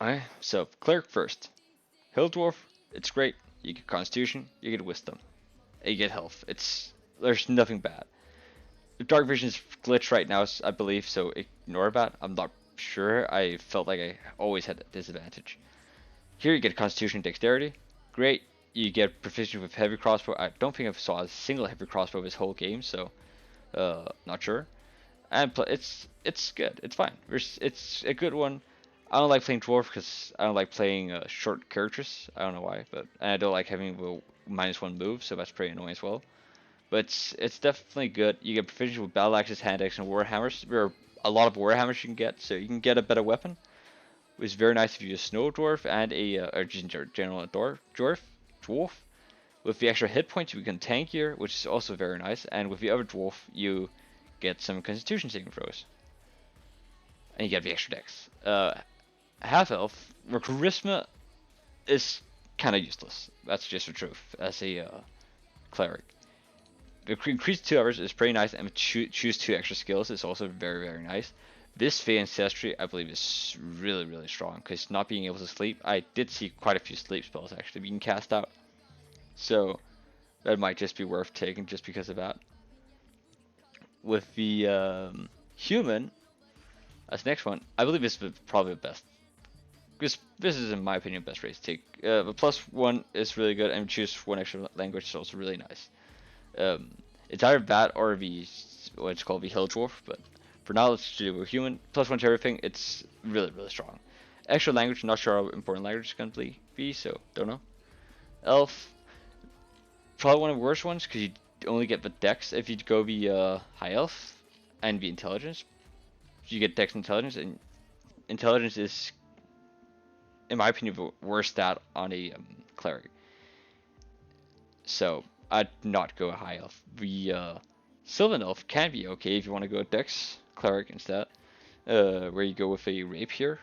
Alright, so Cleric first. Hill Dwarf, it's great. You get Constitution, you get Wisdom, and you get Health. There's nothing bad. The Dark Vision's glitch right now, I believe, so ignore that. I'm not sure. I felt like I always had a disadvantage. Here you get Constitution Dexterity. Great. You get proficiency with heavy crossbow. I don't think I saw a single heavy crossbow this whole game, so not sure. And it's good. It's fine. It's a good one. I don't like playing dwarf because I don't like playing short characters. I don't know why, but and I don't like having the -1 move, so that's pretty annoying as well. But it's definitely good. You get proficiency with battle axes, hand axes, and warhammers. There are a lot of warhammers you can get, so you can get a better weapon. It's very nice if you use snow dwarf and or just general dwarf. With the extra hit points, you can tankier, which is also very nice. And with the other dwarf, you get some Constitution saving throws, and you get the extra dex. Half elf, where charisma is kind of useless. That's just the truth. As a cleric, the increased 2 hours is pretty nice, and choose 2 extra skills is also very nice. This Fey Ancestry, I believe, is really strong because not being able to sleep. I did see quite a few sleep spells actually being cast out, so that might just be worth taking just because of that. With the human as next one, I believe this is probably the best. This is, in my opinion, the best race to take. The +1 is really good, and choose 1 extra language is also really nice. It's either that or the what's called the Hill Dwarf, but for now let's do with human. +1 to everything. It's really strong. Extra language, not sure how important language is going to be, so don't know. Elf, probably one of the worst ones because you only get the dex if you go the high elf and the intelligence. You get dex and intelligence, and intelligence is, in my opinion, the worst stat on a cleric. So I'd not go a high elf. The Sylvan elf can be okay if you want to go dex cleric instead, where you go with a rapier.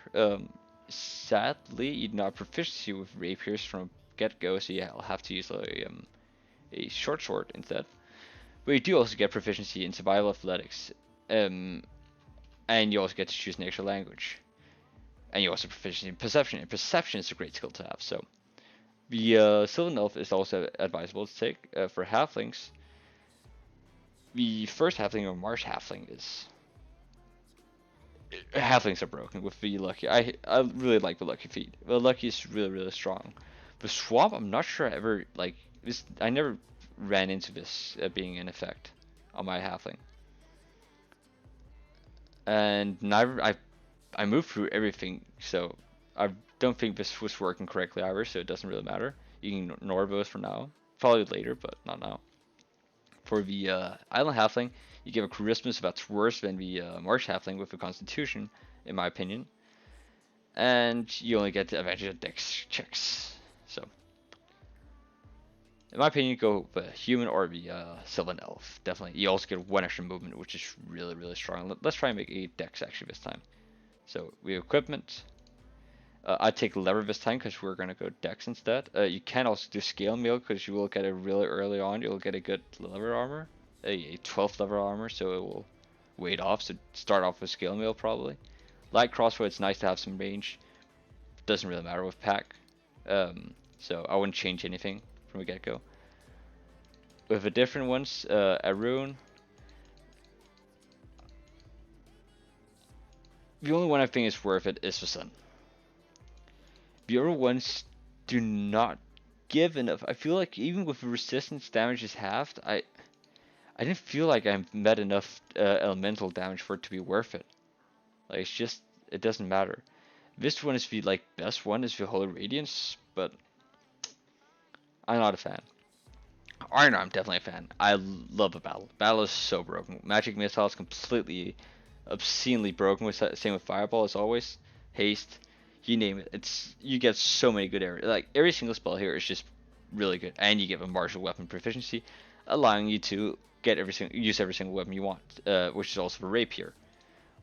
Sadly, you do not have proficiency with rapiers from get go, so yeah, I'll have to use a short sword instead. But you do also get proficiency in survival athletics, and you also get to choose an extra language, and you also proficiency in perception. And perception is a great skill to have. So the Sylvan Elf is also advisable to take for halflings. The first halfling or marsh halfling is halflings are broken with the lucky. I really like the lucky feat. The lucky is really strong. The swamp, I'm not sure I ever like this. I never ran into this being in effect on my halfling, and neither I moved through everything, so I don't think this was working correctly either. So it doesn't really matter. You can ignore those for now. Probably later, but not now. For the Island Halfling, you give a charisma, so that's worse than the Marsh Halfling with a Constitution, in my opinion. And you only get the advantage of Dex checks. So, in my opinion, go the Human or the Sylvan Elf. Definitely. You also get 1 extra movement, which is really strong. Let's try and make a Dex actually this time. So, we have equipment. I take lever this time because we're going to go dex instead. You can also do scale mail because you will get it really early on. You'll get a good lever armor, a 12th lever armor, so it will weight off. So start off with scale mail probably. Light crossbow, it's nice to have some range. Doesn't really matter with pack. So I wouldn't change anything from the get-go. With the different ones, a rune. The only one I think is worth it is the sun. The other ones do not give enough. I feel like even with resistance damage is halved, I didn't feel like I met enough elemental damage for it to be worth it. Like it's just, it doesn't matter. This one is the like best one, is the Holy Radiance, but I'm not a fan. Iron I'm definitely a fan. I love the battle. Battle is so broken. Magic missile is completely obscenely broken. With same with Fireball as always. Haste, you name it. You get so many good areas. Like every single spell here is just really good, and you get a martial weapon proficiency, allowing you to get use every single weapon you want, which is also the rapier.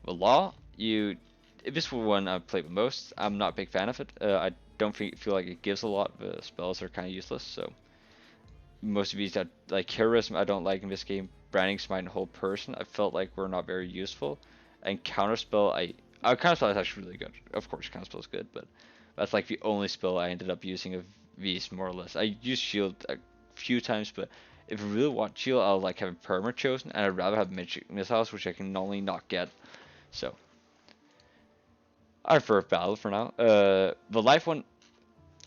The law, this is the one I've played the most. I'm not a big fan of it. I don't feel like it gives a lot. The spells are kind of useless. So most of these that like charisma I don't like in this game. Branding smite and hold person I felt like were not very useful, and counterspell Counterspell is actually really good. Of course, Counterspell is good, but that's like the only spell I ended up using of these, more or less. I used Shield a few times, but if I really want Shield, I'll like have a Perma chosen, and I'd rather have Magic Missiles, which I can normally not get. So, I prefer Battle for now. The Life one,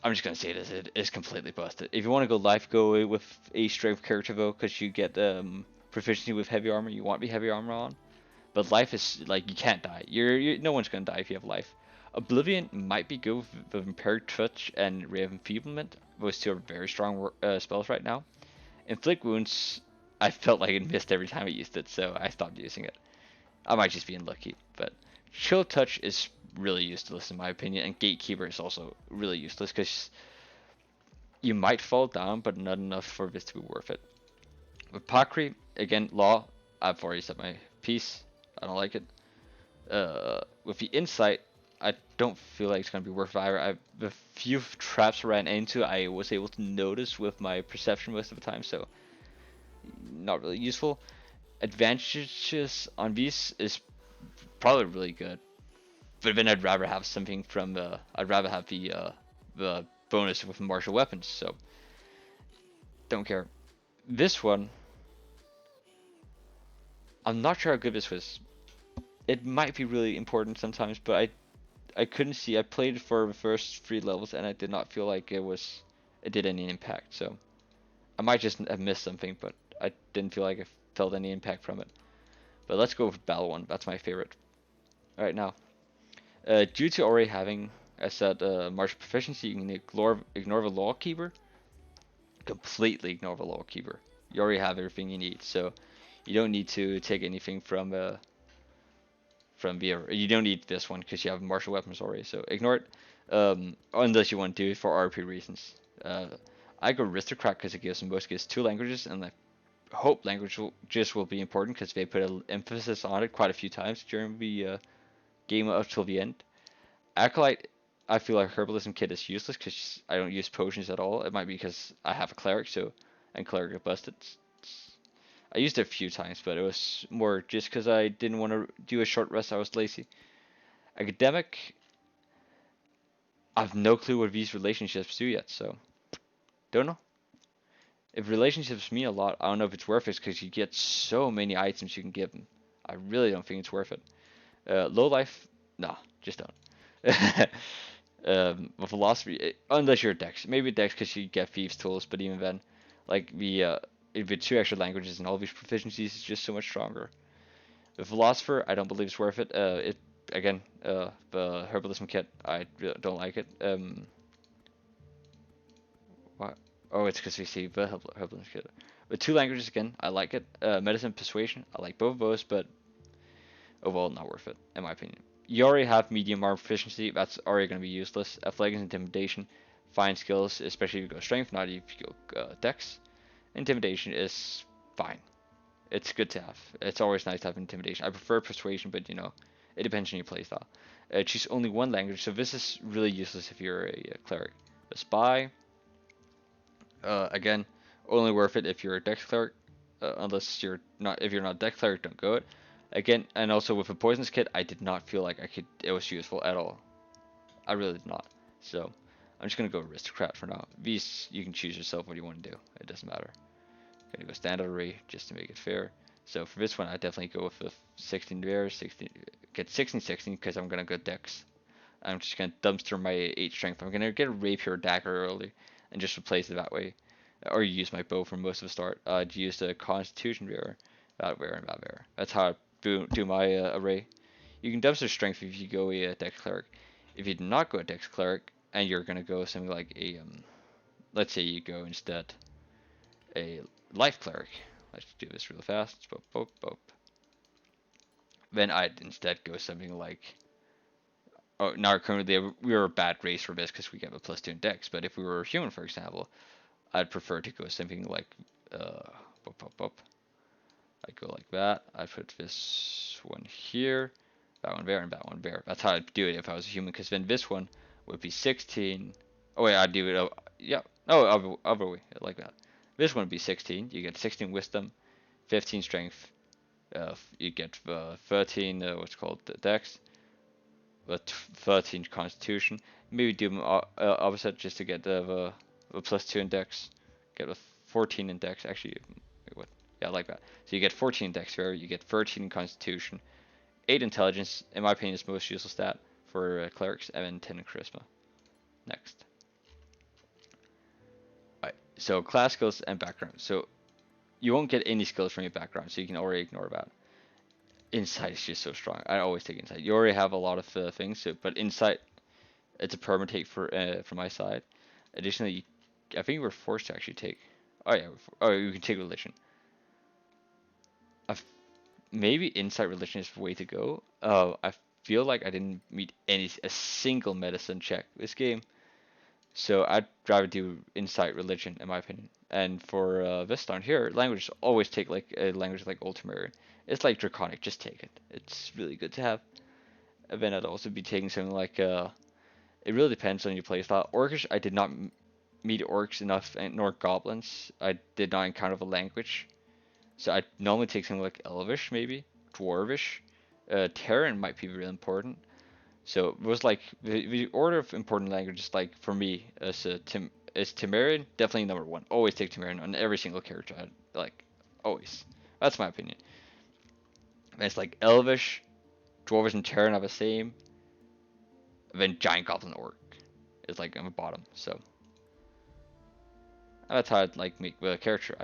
I'm just gonna say this, it is completely busted. If you want to go Life, go with a Strength character though, because you get proficiency with Heavy Armor. You want to be Heavy Armor on. But Life is like you can't die. You're no one's gonna die if you have Life. Oblivion might be good with the Impaired Touch and Ray of Enfeeblement. Those two are very strong spells right now. Inflict Wounds, I felt like it missed every time I used it, so I stopped using it. I might just be unlucky, but Chill Touch is really useless in my opinion, and Gatekeeper is also really useless because you might fall down, but not enough for this to be worth it. With Pakri, again, Law, I've already said my piece. I don't like it. With the Insight, I don't feel like it's going to be worth it either. The few traps I ran into, I was able to notice with my perception most of the time, so not really useful. Advantages on these is probably really good, but then I'd rather have something from I'd rather have the bonus with martial weapons, so don't care. This one, I'm not sure how good this was. It might be really important sometimes, but I couldn't see. I played for the first 3 levels and I did not feel like it did any impact. So I might just have missed something, but I didn't feel like I felt any impact from it. But let's go with Battle one. That's my favorite. All right now, due to already having, I said, martial proficiency, you can ignore the Law Keeper. Completely ignore the Law Keeper. You already have everything you need, so you don't need to take anything from VR. You don't need this one because you have martial weapons already, so ignore it. Unless you want to do it for RP reasons. I go Aristocrat because it gives in most cases 2 languages, and I hope languages will be important because they put an emphasis on it quite a few times during the game up till the end. Acolyte, I feel like Herbalism Kit is useless because I don't use potions at all. It might be because I have a Cleric, and Cleric got busted. I used it a few times, but it was more just because I didn't want to do a short rest. I was lazy. Academic, I have no clue what these relationships do yet, so don't know. If relationships mean a lot, I don't know if it's worth it because you get so many items you can give them. I really don't think it's worth it. Low life, nah, just don't. With philosophy, unless you're Dex, maybe Dex because you get thieves tools, but even then, like if it's 2 extra languages and all these proficiencies is just so much stronger. The philosopher, I don't believe it's worth it. It again, the herbalism kit, I don't like it. What? Oh, it's because we see the herbalism kit. With 2 languages again, I like it. Medicine, persuasion, I like both of those, but overall not worth it in my opinion. You already have medium armor proficiency, that's already going to be useless. Athletics, intimidation, fine skills, especially if you go strength, not if you go dex. Intimidation is fine. It's good to have. It's always nice to have intimidation. I prefer persuasion, but it depends on your playstyle. Choose only 1 language, so this is really useless if you're a cleric. A spy, again, only worth it if you're a dex cleric. Unless you're not, if you're not a dex cleric, don't go it. Again, and also with a poisonous kit, I did not feel like it was useful at all. I really did not. So I'm just gonna go aristocrat for now. These you can choose yourself what you want to do. It doesn't matter. Gonna go standard array just to make it fair. So for this one, I definitely go with the 16 there, 16, get 16 because I'm gonna go dex. I'm just gonna dumpster my 8 strength. I'm gonna get a rapier or dagger early and just replace it that way. Or use my bow for most of the start. To use the constitution bearer, that bearer, and that bearer. That's how I do my array. You can dumpster strength if you go a dex cleric. If you do not go a dex cleric and you're gonna go something like a let's say you go instead a life cleric. Let's do this real fast. Boop, boop, boop. Then I'd instead go something like. Oh, now currently we are a bad race for this because we get a +2 in dex. But if we were human, for example, I'd prefer to go something like. Boop, boop, boop. I go like that. I put this one here, that one there, and that one there. That's how I'd do it if I was a human, because then this one would be 16. Oh wait, I'd do it. Yeah. No, other way, like that. This one would be 16. You get 16 wisdom, 15 strength. You get 13. What's called the dex. with 13 Constitution. Maybe do them opposite just to get a +2 index. Get a 14 index. Actually, wait, what? Yeah, I like that. So you get 14 index here. You get 13 in Constitution, 8 intelligence. In my opinion, is the most useful stat for clerics, and then 10 in charisma. Next. Alright, so class skills and background. So you won't get any skills from your background, so you can already ignore that. Insight is just so strong. I always take insight. You already have a lot of things, so, but insight, it's a permanent take for my side. Additionally, I think we're forced to actually take. Oh yeah, oh you can take religion. I've, maybe insight religion is the way to go. I feel like I didn't meet a single medicine check this game. So I'd rather do insight religion in my opinion. And for this down here, languages always take like a language like Ultramarine. It's like Draconic, just take it. It's really good to have. And then I'd also be taking something like it really depends on your playstyle. Orcish, I did not meet orcs enough, and nor goblins. I did not encounter the language. So I normally take something like Elvish maybe, Dwarvish. Terran might be really important. So it was like the order of important languages. Like for me, as Temerian, definitely number one. Always take Temerian on every single character. Like always. That's my opinion. And it's like Elvish, Dwarvish, and Terran are the same. And then Giant Goblin Orc is like on the bottom. So that's how I'd like make the character.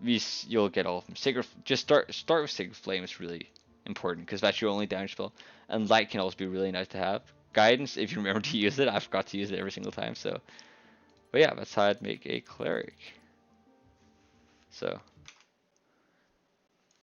These you'll get all of them. Sacred, just start with Sacred Flame is really important because that's your only damage spell, and Light can also be really nice to have. Guidance, if you remember to use it, I forgot to use it every single time. So, but yeah, that's how I'd make a cleric. So